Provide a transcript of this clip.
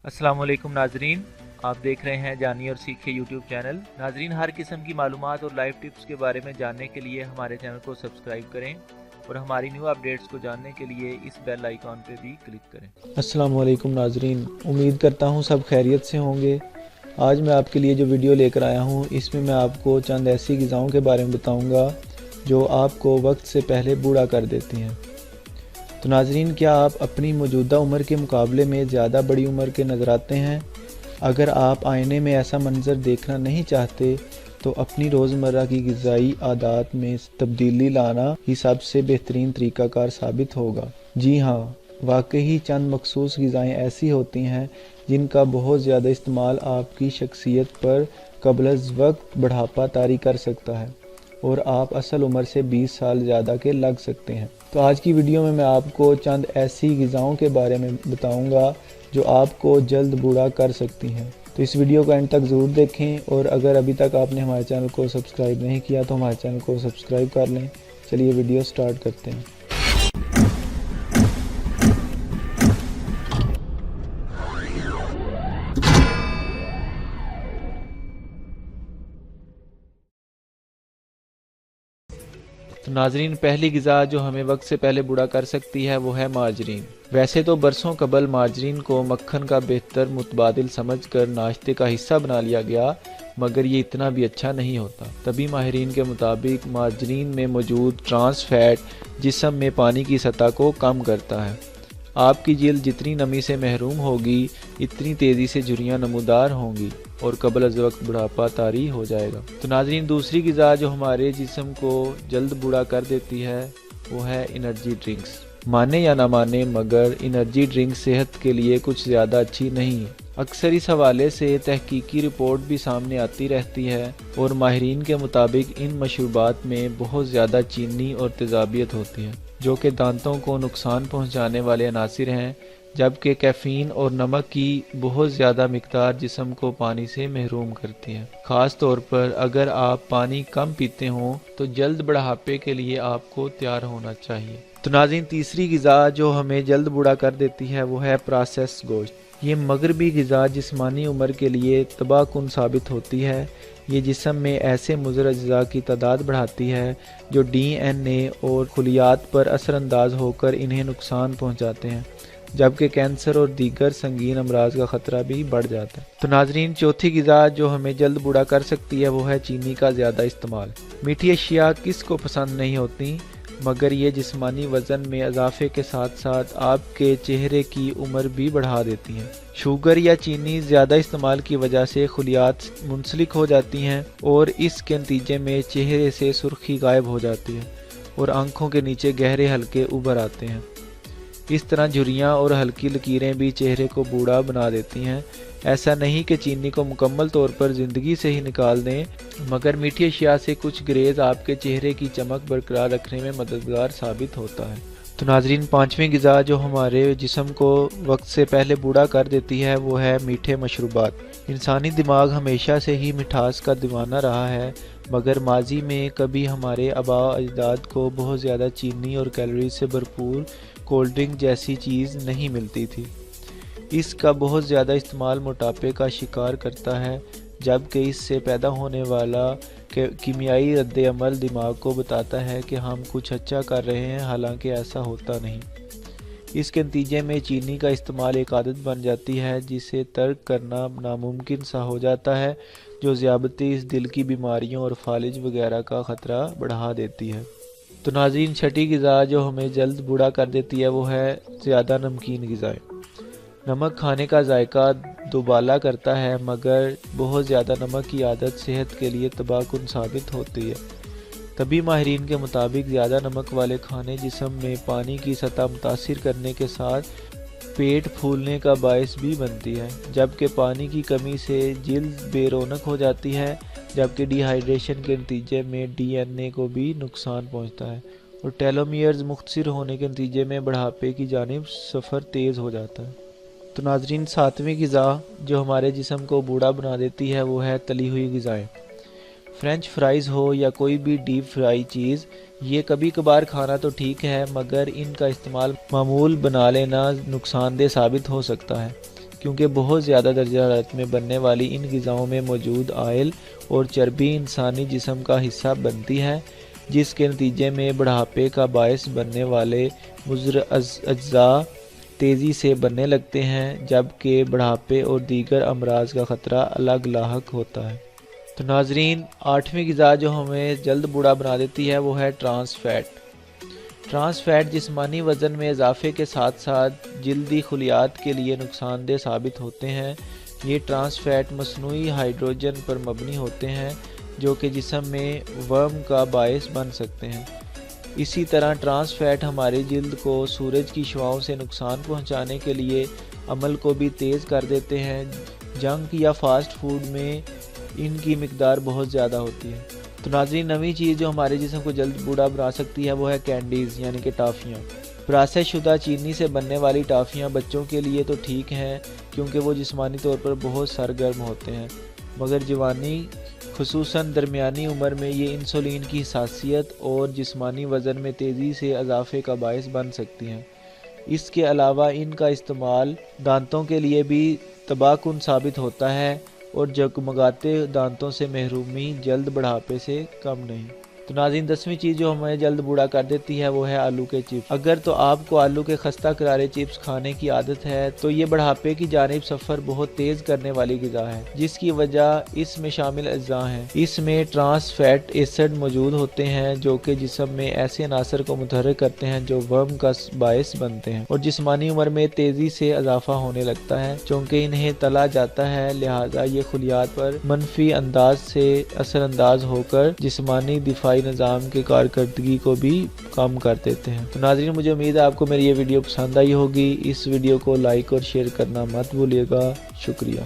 अस्सलाम वालेकुम नाजरीन, आप देख रहे हैं जानिए और सीखिए यूट्यूब चैनल। नाजरीन, हर किस्म की मालूमात और लाइव टिप्स के बारे में जानने के लिए हमारे चैनल को सब्सक्राइब करें और हमारी न्यू अपडेट्स को जानने के लिए इस बेल आइकॉन पे भी क्लिक करें। अस्सलाम वालेकुम नाजरीन, उम्मीद करता हूँ सब खैरियत से होंगे। आज मैं आपके लिए जो वीडियो लेकर आया हूँ इसमें मैं आपको चंद ऐसी ग़िज़ाओं के बारे में बताऊँगा जो आपको वक्त से पहले बूढ़ा कर देती हैं। तो नाजरीन, क्या आप अपनी मौजूदा उम्र के मुकाबले में ज़्यादा बड़ी उम्र के नज़र आते हैं? अगर आप आईने में ऐसा मंजर देखना नहीं चाहते तो अपनी रोज़मर्रा की ग़िज़ाई आदत में तब्दीली लाना ही सबसे बेहतरीन तरीक़ाकार साबित होगा। जी हाँ, वाकई चंद मखसूस ग़िज़ाएँ ऐसी होती हैं जिनका बहुत ज़्यादा इस्तेमाल आपकी शख्सियत पर क़ब्ल-अज़-वक़्त बुढ़ापा तारी कर सकता है और आप असल उम्र से 20 साल ज़्यादा के लग सकते हैं। तो आज की वीडियो में मैं आपको चंद ऐसी ग़िज़ाओं के बारे में बताऊंगा जो आपको जल्द बूढ़ा कर सकती हैं। तो इस वीडियो को एंड तक ज़रूर देखें और अगर अभी तक आपने हमारे चैनल को सब्सक्राइब नहीं किया तो हमारे चैनल को सब्सक्राइब कर लें। चलिए वीडियो स्टार्ट करते हैं। तो नाजरीन, पहली ग़िज़ा जो हमें वक्त से पहले बूढ़ा कर सकती है वो है मार्जरीन। वैसे तो बरसों कबल मार्जरीन को मक्खन का बेहतर मुतबादिल समझकर नाश्ते का हिस्सा बना लिया गया, मगर ये इतना भी अच्छा नहीं होता। तभी माहिरीन के मुताबिक मार्जरीन में मौजूद ट्रांस फैट जिस्म में पानी की सतह को कम करता है। आपकी जिल्द जितनी नमी से महरूम होगी इतनी तेज़ी से झुर्रियाँ नमूदार होंगी और क़ब्ल-अज़-वक़्त बुढ़ापा तारी हो जाएगा। तो नाज़रीन, दूसरी ग़िज़ा जो हमारे जिस्म को जल्द बूढ़ा कर देती है वो है एनर्जी ड्रिंक्स। माने या ना माने, मगर एनर्जी ड्रिंक सेहत के लिए कुछ ज़्यादा अच्छी नहीं है। अक्सर इस हवाले से तहकीकी रिपोर्ट भी सामने आती रहती है और माहिरीन के मुताबिक इन मशरूबात में बहुत ज़्यादा चीनी और तेज़ाबियत होती है जो कि दांतों को नुकसान पहुंचाने वाले अनासिर हैं, जबकि कैफ़ीन और नमक की बहुत ज़्यादा मिक़दार जिस्म को पानी से महरूम करती है। ख़ास तौर पर अगर आप पानी कम पीते हों तो जल्द बुढ़ापे के लिए आपको तैयार होना चाहिए। तो नाज़रीन, तीसरी ग़िज़ा जो हमें जल्द बूढ़ा कर देती है वो है प्रोसेस गोश्त। ये मगरबी ग़िज़ा जिस्मानी उम्र के लिए तबाहकुन साबित होती है। ये जिस्म में ऐसे मुज़र अज़्ज़ा की तादाद बढ़ाती है जो DNA और खुलियात पर असरअंदाज होकर इन्हें नुकसान पहुँचाते हैं, जबकि कैंसर और दीगर संगीन अमराज का ख़तरा भी बढ़ जाता है। तो नाजरीन, चौथी ग़िज़ा जो हमें जल्द बूढ़ा कर सकती है वो है चीनी का ज़्यादा इस्तेमाल। मीठी अशिया किस को पसंद नहीं होती, मगर ये जिस्मानी वज़न में इजाफे के साथ साथ आपके चेहरे की उम्र भी बढ़ा देती हैं। शुगर या चीनी ज़्यादा इस्तेमाल की वजह से खुलियात मुंसलिक हो जाती हैं और इसके नतीजे में चेहरे से सुर्खी गायब हो जाती है और आँखों के नीचे गहरे हल्के उभर आते हैं। इस तरह झुर्रियाँ और हल्की लकीरें भी चेहरे को बूढ़ा बना देती हैं। ऐसा नहीं कि चीनी को मुकम्मल तौर पर ज़िंदगी से ही निकाल दें, मगर मीठी अशिया से कुछ ग्रेज़ आपके चेहरे की चमक बरकरार रखने में मददगार साबित होता है। तो नाजरीन, पाँचवीं ग़िज़ा जो हमारे जिस्म को वक्त से पहले बूढ़ा कर देती है वो है मीठे मशरूबात। इंसानी दिमाग हमेशा से ही मिठास का दीवाना रहा है, मगर माजी में कभी हमारे आबा अजदाद को बहुत ज़्यादा चीनी और कैलोरी से भरपूर कोल्ड ड्रिंक जैसी चीज़ नहीं मिलती थी। इसका बहुत ज़्यादा इस्तेमाल मोटापे का शिकार करता है, जबकि इससे पैदा होने वाला कीमियाई रद्द-ए-अमल दिमाग को बताता है कि हम कुछ अच्छा कर रहे हैं, हालांकि ऐसा होता नहीं। इसके नतीजे में चीनी का इस्तेमाल एक आदत बन जाती है जिसे तर्क करना नामुमकिन सा हो जाता है, जो ज़ियादती दिल की बीमारियों और फालिज वगैरह का ख़तरा बढ़ा देती है। तो नाज़रीन, छठी ग़िज़ा जो हमें जल्द बूढ़ा कर देती है वो है ज़्यादा नमकीन ग़िज़ाएँ। नमक खाने का जायका दुबाला करता है, मगर बहुत ज़्यादा नमक की आदत सेहत के लिए तबाहकुन साबित होती है। तभी माहिरीन के मुताबिक ज़्यादा नमक वाले खाने जिस्म में पानी की सतह मुतासिर करने के साथ पेट फूलने का बायस भी बनती है, जबकि पानी की कमी से जिल्द बेरौनक हो जाती है, जबकि डिहाइड्रेशन के नतीजे में DNA को भी नुकसान पहुँचता है और टेलोमियर्स मुख्तसर होने के नतीजे में बुढ़ापे की जानिब सफ़र तेज़ हो जाता है। तो नाजरीन, सातवीं ग़िज़ा जो हमारे जिस्म को बूढ़ा बना देती है वो है तली हुई ग़िज़ाएँ। फ्रेंच फ्राइज़ हो या कोई भी डीप फ्राई चीज़, ये कभी कभार खाना तो ठीक है, मगर इनका इस्तेमाल मामूल बना लेना नुकसानदेह साबित हो सकता है। کیونکہ بہت زیادہ درجہ حرارت میں بننے والی ان غذاؤں میں موجود آئل اور چربی انسانی جسم کا حصہ بنتی ہے، جس کے نتیجے میں بڑھاپے کا باعث بننے والے مضر اجزاء تیزی سے بننے لگتے ہیں، جبکہ بڑھاپے اور دیگر امراض کا خطرہ الگ لاحق ہوتا ہے۔ تو ناظرین، 8ویں غذا جو ہمیں جلد بوڑھا بنا دیتی ہے وہ ہے ٹرانس فیٹ۔ ٹرانس فیٹ جسمانی وزن میں اضافے کے ساتھ ساتھ جلدی خلیات کے لیے نقصان دہ ثابت ہوتے ہیں۔ یہ ٹرانس فیٹ مصنوعی ہائیڈروجن پر مبنی ہوتے ہیں جو کہ جسم میں ورم کا باعث بن سکتے ہیں۔ اسی طرح ٹرانس فیٹ ہماری جلد کو سورج کی شعاؤں سے نقصان پہنچانے کے لیے عمل کو بھی تیز کر دیتے ہیں۔ جنک یا فاسٹ فوڈ میں ان کی مقدار بہت زیادہ ہوتی ہے۔ تو ناظرین، نویں چیز جو ہمارے جسم کو جلد بوڑھا بنا سکتی ہے وہ ہے کینڈیز یعنی کہ ٹافیاں۔ پروسیس شدہ چینی سے بننے والی ٹافیاں بچوں کے لیے تو ٹھیک ہیں کیونکہ وہ جسمانی طور پر بہت سرگرم ہوتے ہیں، مگر جوانی خصوصاً درمیانی عمر میں یہ انسولین کی حساسیت اور جسمانی وزن میں تیزی سے اضافے کا باعث بن سکتی ہیں۔ اس کے علاوہ ان کا استعمال دانتوں کے لیے بھی تباہ کن ثابت ہوتا ہے اور جگمگاتے دانتوں سے محرومی جلد بڑھاپے سے کم نہیں۔ تو ناظرین، 10ویں چیز جو ہمیں جلد بوڑھا کر دیتی ہے وہ ہے آلو کے چپس۔ اگر تو آپ کو آلو کے خستہ کرارے چپس کھانے کی عادت ہے تو یہ بڑھاپے کی جانب سفر بہت تیز کرنے والی غذا ہے، جس کی وجہ اس میں شامل اجزاء ہیں۔ اس میں ٹرانس فیٹ ایسڈ موجود ہوتے ہیں جو کہ جسم میں ایسے عناصر کو متحرک کرتے ہیں جو ورم کا باعث بنتے ہیں اور جسمانی عمر میں تیزی سے اضافہ ہونے لگتا ہے۔ چونکہ انہیں تلا جاتا ہے لہٰذا یہ خلیات پر منفی انداز سے اثر انداز ہو کر جسمانی دفاعی نظام کی کارکردگی کو بھی کم کر دیتے ہیں۔ تو ناظرین، مجھے امید ہے آپ کو میری یہ ویڈیو پسند آئی ہوگی۔ اس ویڈیو کو لائک اور شیئر کرنا مت بھولیے گا۔ شکریہ۔